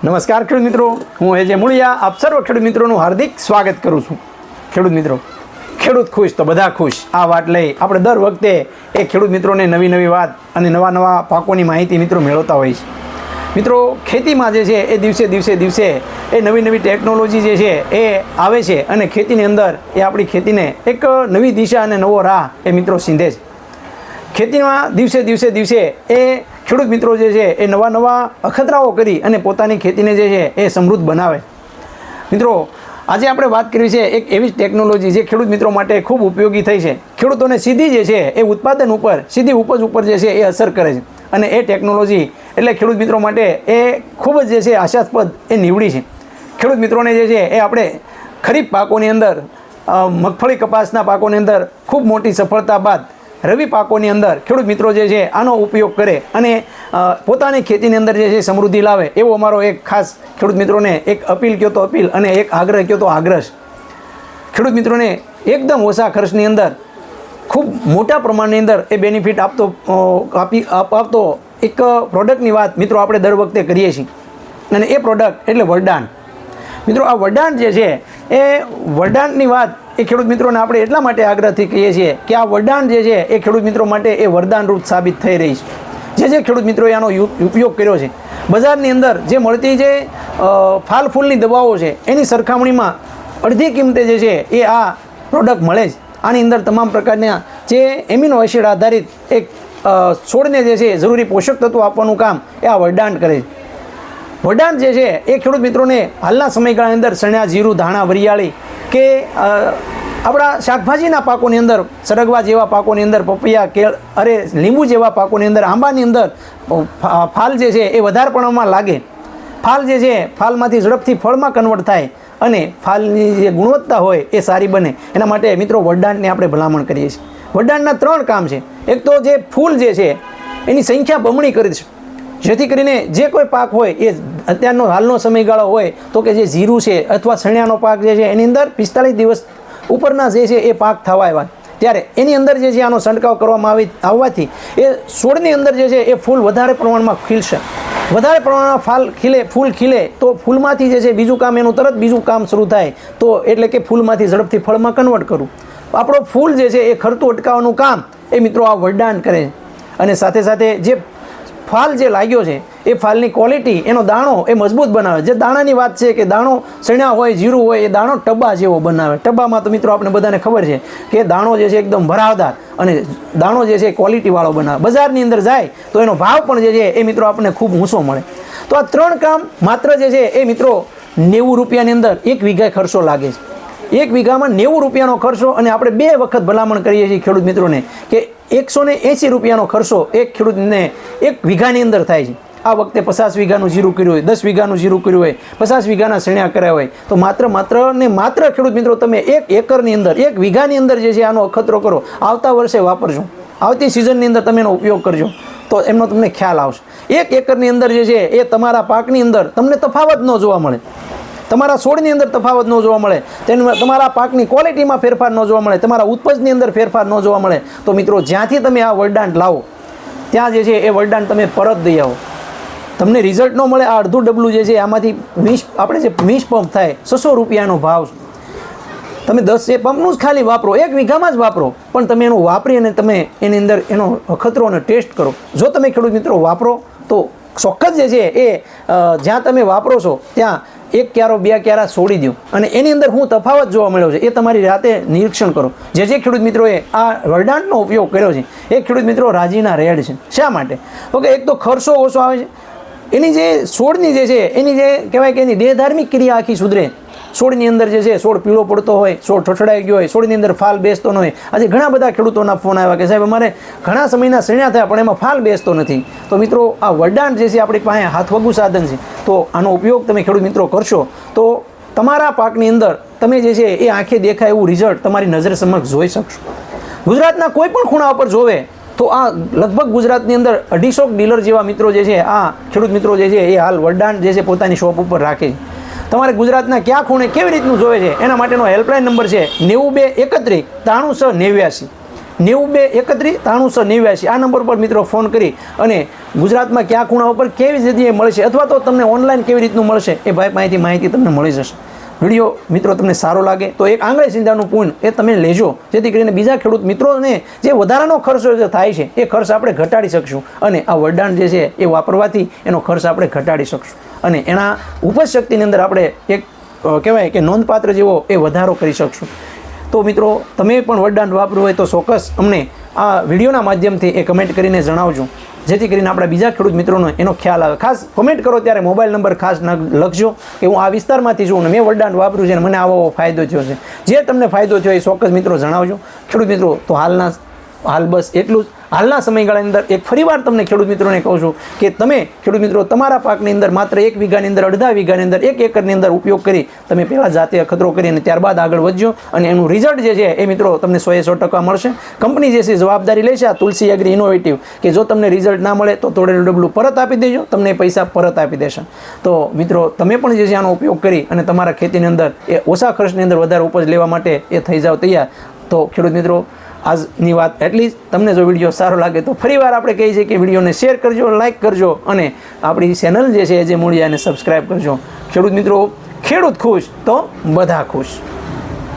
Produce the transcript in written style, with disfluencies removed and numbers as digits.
નમસ્કાર ખેડૂત મિત્રો, હું એજે મુળિયા આપ સર્વ ખેડૂત મિત્રોનું હાર્દિક સ્વાગત કરું છું. ખેડૂત મિત્રો, ખેડૂત ખુશ તો બધા ખુશ. આ વાત લઈ આપણે દર વખતે એ ખેડૂત મિત્રોને નવી વાત અને નવા પાકોની માહિતી મિત્રો મેળવતા હોય છે. મિત્રો, ખેતીમાં જે છે એ દિવસે એ નવી ટેકનોલોજી જે છે એ આવે છે અને ખેતીની અંદર એ આપણી ખેતીને એક નવી દિશા અને નવો રાહ એ મિત્રો સીંધે છે. ખેતીમાં દિવસે એ ખેડૂત મિત્રો જે છે એ નવા અખતરાઓ કરી અને પોતાની ખેતીને જે છે એ સમૃદ્ધ બનાવે. મિત્રો, આજે આપણે વાત કરવી છે એક એવી ટેકનોલોજી જે ખેડૂત મિત્રો માટે ખૂબ ઉપયોગી થઈ છે. ખેડૂતોને સીધી જે છે એ ઉત્પાદન ઉપર, સીધી ઉપજ ઉપર જે છે એ અસર કરે છે અને એ ટેકનોલોજી એટલે ખેડૂત મિત્રો માટે એ ખૂબ જ જે છે આશાસ્પદ એ નીવડી છે. ખેડૂત મિત્રોને જે છે એ આપણે ખરીફ પાકોની અંદર, મગફળી કપાસના પાકોની અંદર ખૂબ મોટી સફળતા બાદ રવિ પાકોની અંદર ખેડૂત મિત્રો જે છે આનો ઉપયોગ કરે અને પોતાની ખેતીની અંદર જે છે સમૃદ્ધિ લાવે, એવો અમારો એક ખાસ ખેડૂત મિત્રોને એક અપીલ કહો તો અપીલ અને એક આગ્રહ કહો તો આગ્રહ. ખેડૂત મિત્રોને એકદમ ઓછા ખર્ચની અંદર ખૂબ મોટા પ્રમાણની અંદર એ બેનિફિટ આપતો એક પ્રોડક્ટની વાત મિત્રો આપણે દર વખતે કરીએ છીએ અને એ પ્રોડક્ટ એટલે વરદાન. મિત્રો, આ વરદાન જે છે એ વરદાનની વાત એ ખેડૂત મિત્રોને આપણે એટલા માટે આગ્રહથી કહીએ છીએ કે આ વરદાન જે છે એ ખેડૂત મિત્રો માટે એ વરદાનરૂપ સાબિત થઈ રહી છે. જે ખેડૂત મિત્રોએ આનો ઉપયોગ કર્યો છે, બજારની અંદર જે મળતી જે ફાલ ફૂલની દવાઓ છે એની સરખામણીમાં અડધી કિંમતે જે છે એ આ પ્રોડક્ટ મળે છે. આની અંદર તમામ પ્રકારના જે એમિનો એસિડ આધારિત એક છોડને જે છે જરૂરી પોષક તત્વો આપવાનું કામ એ આ વરદાન કરે છે. વરદાન જે છે એ ખેડૂત મિત્રોને હાલના સમયગાળાની અંદર ચણા, જીરું, ધાણા, વરિયાળી કે આપણા શાકભાજીના પાકોની અંદર, સરગવા જેવા પાકોની અંદર, પપૈયા, કેળ, લીંબુ જેવા પાકોની અંદર, આંબાની અંદર ફાલ જે છે એ વધારે પ્રમાણમાં લાગે. ફાલ જે છે ફાલમાંથી ઝડપથી ફળમાં કન્વર્ટ થાય અને ફાલની જે ગુણવત્તા હોય એ સારી બને. એના માટે મિત્રો વરદાનની આપણે ભલામણ કરીએ છીએ. વરદાનના 3 કામ છે. એક તો જે ફૂલ જે છે એની સંખ્યા બમણી કરી છે, જેથી કરીને જે કોઈ પાક હોય એ અત્યારનો હાલનો સમયગાળો હોય તો કે જે જીરું છે અથવા ચણાનો પાક જે છે એની અંદર 45 દિવસ ઉપરના જે છે એ પાક થવા આવ્યા, ત્યારે એની અંદર જે છે આનો છંટકાવ કરવામાં આવવાથી એ છોડની અંદર જે છે એ ફૂલ વધારે પ્રમાણમાં ખીલશે. વધારે પ્રમાણમાં ફૂલ ખીલે તો ફૂલમાંથી જે છે બીજું કામ, એનું તરત બીજું કામ શરૂ થાય, તો એટલે કે ફૂલમાંથી ઝડપથી ફળમાં કન્વર્ટ કરવું. આપણો ફૂલ જે છે એ ખરતું અટકાવવાનું કામ એ મિત્રો આ વરદાન કરે છે. અને સાથે જે ફાલ જે લાગ્યો છે એ ફાલની ક્વોલિટી, એનો દાણો એ મજબૂત બનાવે. જે દાણાની વાત છે કે દાણો ચણા હોય, જીરું હોય, એ દાણો ટબા જેવો બનાવે. ટબામાં તો મિત્રો આપણે બધાને ખબર છે કે દાણો જે છે એકદમ ભરાવદાર અને દાણો જે છે ક્વોલિટીવાળો બનાવે. બજારની અંદર જાય તો એનો ભાવ પણ જે છે એ મિત્રો આપણને ખૂબ ઊંચો મળે. તો આ 3 કામ માત્ર જે છે એ મિત્રો 90 રૂપિયાની અંદર 1 વીઘા ખર્ચો લાગે છે. 1 વીઘામાં 90 રૂપિયાનો ખર્ચો, અને આપણે 2 વખત ભલામણ કરીએ છીએ ખેડૂત મિત્રોને કે 180 રૂપિયાનો ખર્ચો એક ખેડૂતને 1 વીઘાની અંદર થાય છે. આ વખતે 50 વીઘાનું જીરું કર્યું હોય, 10 વીઘાનું જીરું કર્યું હોય, 50 વીઘાના ચણા કર્યા હોય, તો માત્ર ખેડૂત મિત્રો તમે 1 એકરની અંદર, 1 વીઘાની અંદર જે છે આનો અખતરો કરો. આવતા વર્ષે વાપરજો, આવતી સિઝનની અંદર તમે એનો ઉપયોગ કરજો તો એમનો તમને ખ્યાલ આવશે. 1 એકરની અંદર જે છે એ તમારા પાકની અંદર તમને તફાવત ન જોવા મળે, તમારા છોડની અંદર તફાવત ન જોવા મળે, તમારા પાકની ક્વોલિટીમાં ફેરફાર ન જોવા મળે, તમારા ઉપજની અંદર ફેરફાર ન જોવા મળે, તો મિત્રો જ્યાંથી તમે આ વરદાન લાવો ત્યાં જે છે એ વરદાન તમે પરત દઈ આવો. તમને રિઝલ્ટ ન મળે, આ અડધું ડબલું જે છે આમાંથી 20 પંપ થાય, 600 રૂપિયાનો ભાવ. તમે 10 પંપનું જ ખાલી વાપરો, 1 વીઘામાં જ વાપરો, પણ તમે એનું વાપરી અને તમે એની અંદર એનો અખતરો અને ટેસ્ટ કરો. જો તમે ખેડૂત મિત્રો વાપરો તો ચોક્કસ જે છે એ જ્યાં તમે વાપરો છો ત્યાં 1 ક્યારો 2 ક્યારા છોડી દો અને એની અંદર હું તફાવત જોવા મળ્યો છે એ તમારી રાતે નિરીક્ષણ કરો. જે ખેડૂત મિત્રોએ આ વરદાનનો ઉપયોગ કર્યો છે એ ખેડૂત મિત્રો રાજીના રેડ છે. શા માટે? તો કે એક તો ખર્ચો ઓછો આવે છે, એની જે છોડની જે છે એની જે કહેવાય કે એની દેહધાર્મિક ક્રિયા આખી સુધરે. છોડની અંદર જે છે છોડ પીળો પડતો હોય, છોડ ઠઠડાઈ ગયો હોય, છોડની અંદર ફાલ બેસતો ન હોય. આજે ઘણા બધા ખેડૂતોના ફોન આવ્યા કે સાહેબ અમારે ઘણા સમયના ચણા થયા પણ એમાં ફાલ બેસતો નથી. તો મિત્રો આ વરદાન જે છે આપણી પાસે હાથવગું સાધન છે, તો આનો ઉપયોગ તમે ખેડૂત મિત્રો કરશો તો તમારા પાકની અંદર તમે જે છે એ આંખે દેખાય એવું રિઝલ્ટ તમારી નજર સમક્ષ જોઈ શકશો. ગુજરાતના કોઈ પણ ખૂણા ઉપર જોવે તો આ લગભગ ગુજરાતની અંદર 250 ડીલર જેવા મિત્રો જે છે આ ખેડૂત મિત્રો જે છે એ હાલ વરદાન જે છે પોતાની શોપ ઉપર રાખે છે. તમારે ગુજરાતના કયા ખૂણે કેવી રીતનું જોવે છે એના માટેનો હેલ્પલાઇન નંબર છે 9231 93 689. 9231939689 આ નંબર પર મિત્રો ફોન કરી અને ગુજરાતમાં કયા ખૂણા ઉપર કેવી જગ્યાએ મળશે અથવા તો તમને ઓનલાઈન કેવી રીતનું મળશે એ ભાઈ પાસેથી માહિતી તમને મળી જશે. વિડીયો મિત્રો તમને સારો લાગે તો એક આંગળી સિંધાનું પૂન એ તમે લેજો, જેથી કરીને બીજા ખેડૂત મિત્રોને જે વધારાનો ખર્ચો જે થાય છે એ ખર્ચ આપણે ઘટાડી શકશું અને આ વરદાન જે છે એ વાપરવાથી એનો ખર્ચ આપણે ઘટાડી શકશું અને એના ઉપજ શક્તિની અંદર આપણે એક કહેવાય કે નોંધપાત્ર જેવો એ વધારો કરી શકશું. તો મિત્રો તમે પણ વરદાન વાપરવું હોય તો ચોક્કસ અમને આ વિડીયોના માધ્યમથી એ કમેન્ટ કરીને જણાવજો, જેથી કરીને આપણા બીજા ખેડૂત મિત્રોનો એનો ખ્યાલ આવે. ખાસ કમેન્ટ કરો ત્યારે મોબાઈલ નંબર ખાસ લખજો કે હું આ વિસ્તારમાંથી છું અને મેં વરદાન વાપર્યું છે અને મને આવો ફાયદો થયો છે. જે તમને ફાયદો થયો એ ચોક્કસ મિત્રો જણાવજો. ખેડૂત મિત્રો તો હાલ બસ એટલું જ. હાલના સમયગાળાની અંદર એક ફરીવાર તમને ખેડૂત મિત્રોને કહું છું કે તમે ખેડૂત મિત્રો તમારા પાકની અંદર માત્ર 1 વીઘાની અંદર, અડધા વીઘાની અંદર, 1 એકરની અંદર ઉપયોગ કરી તમે પહેલાં જાતે અખતરો કરી અને ત્યારબાદ આગળ વધજો અને એનું રિઝલ્ટ જે છે એ મિત્રો તમને 100% મળશે. કંપની જે છે જવાબદારી લે છે આ તુલસી એગ્રી ઇનોવેટિવ કે જો તમને રિઝલ્ટ ના મળે તો તોડેલું ડબલું પરત આપી દેજો, તમને પૈસા પરત આપી દેશે. તો મિત્રો તમે પણ જે છે આનો ઉપયોગ કરી અને તમારા ખેતીની અંદર એ ઓછા ખર્ચની અંદર વધારે ઉપજ લેવા માટે એ થઈ જાવ તૈયાર. તો ખેડૂત મિત્રો આજની વાત એટલી જ. તમને જો વિડીયો સારો લાગે તો ફરીવાર આપણે કહીએ છીએ કે વિડીયોને શેર કરજો, લાઇક કરજો અને આપણી ચેનલ જે છે જે મૂળિયાને સબસ્ક્રાઈબ કરજો. ખેડૂત મિત્રો, ખેડૂત ખુશ તો બધા ખુશ.